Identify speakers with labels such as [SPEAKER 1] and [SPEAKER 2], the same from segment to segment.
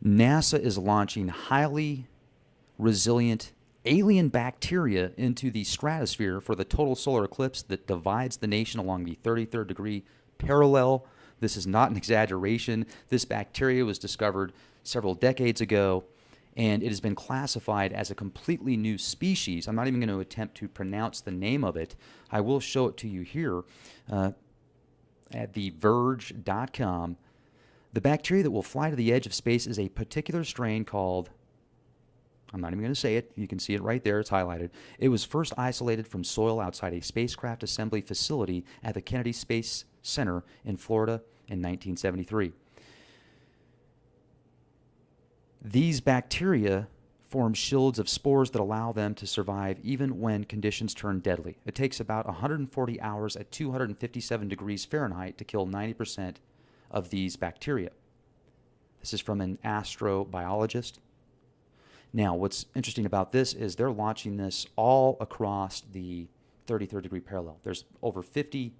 [SPEAKER 1] NASA is launching highly resilient alien bacteria into the stratosphere for the total solar eclipse that divides the nation along the 33rd degree parallel. This is not an exaggeration. This bacteria was discovered several decades ago, and it has been classified as a completely new species. I'm not even going to attempt to pronounce the name of it. I will show it to you here at theverge.com. The bacteria that will fly to the edge of space is a particular strain called, I'm not even going to say it. You can see it right there. It's highlighted. It was first isolated from soil outside a spacecraft assembly facility at the Kennedy Space Center in Florida in 1973. These bacteria form shields of spores that allow them to survive even when conditions turn deadly. It takes about 140 hours at 257 degrees Fahrenheit to kill 90% of these bacteria. This is from an astrobiologist. Now, what's interesting about this is they're launching this all across the 33rd degree parallel. There's over 50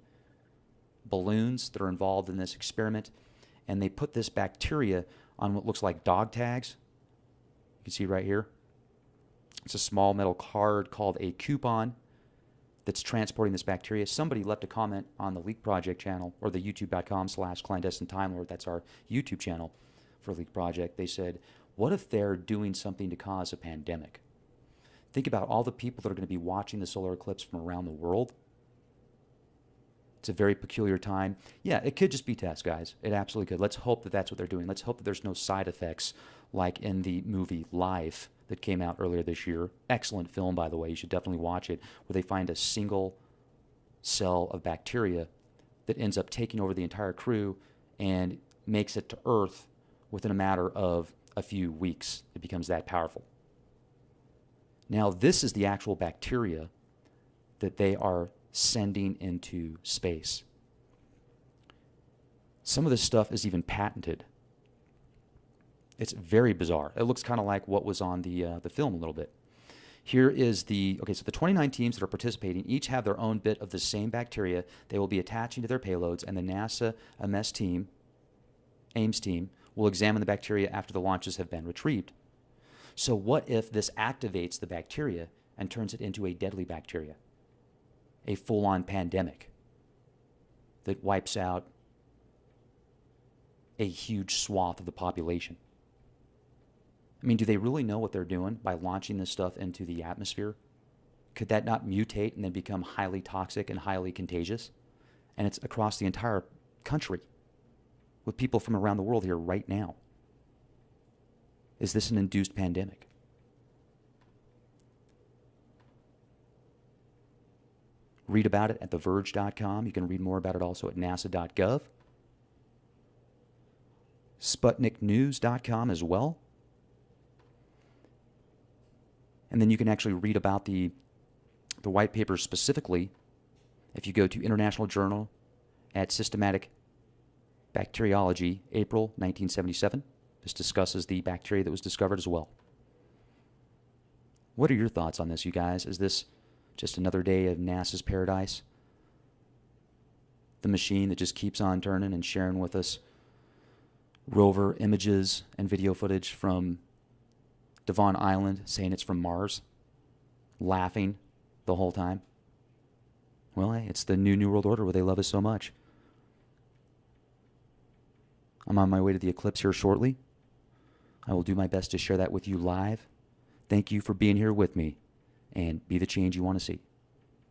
[SPEAKER 1] balloons that are involved in this experiment, and they put this bacteria on what looks like dog tags. You can see right here. It's a small metal card called a coupon that's transporting this bacteria. Somebody left a comment on the Leak Project channel, or the youtube.com/clandestine time lord. That's our YouTube channel for Leak Project. They said, what if they're doing something to cause a pandemic? Think about all the people that are going to be watching the solar eclipse from around the world. It's a very peculiar time. Yeah, it could just be tests, guys. It absolutely could. Let's hope that that's what they're doing. Let's hope that there's no side effects like in the movie Life that came out earlier this year. Excellent film, by the way. You should definitely watch it, where they find a single cell of bacteria that ends up taking over the entire crew and makes it to Earth within a matter of a few weeks. It becomes that powerful. Now, this is the actual bacteria that they are sending into space. Some of this stuff is even patented. It's very bizarre. It looks kind of like what was on the film a little bit. Here is the, okay, so the 29 teams that are participating each have their own bit of the same bacteria they will be attaching to their payloads, and the NASA Ames team will examine the bacteria after the launches have been retrieved. So what if this activates the bacteria and turns it into a deadly bacteria? A full-on pandemic that wipes out a huge swath of the population. I mean, do they really know what they're doing by launching this stuff into the atmosphere? Could that not mutate and then become highly toxic and highly contagious? And it's across the entire country with people from around the world here right now. Is this an induced pandemic? Read about it at theverge.com. You can read more about it also at nasa.gov. SputnikNews.com as well. And then you can actually read about the white paper specifically if you go to International Journal at Systematic Bacteriology, April 1977. This discusses the bacteria that was discovered as well. What are your thoughts on this, you guys? Is this just another day of NASA's paradise? The machine that just keeps on turning and sharing with us rover images and video footage from Devon Island, saying it's from Mars, laughing the whole time. Well, hey, it's the new World Order where they love us so much. I'm on my way to the eclipse here shortly. I will do my best to share that with you live. Thank you for being here with me, and be the change you want to see.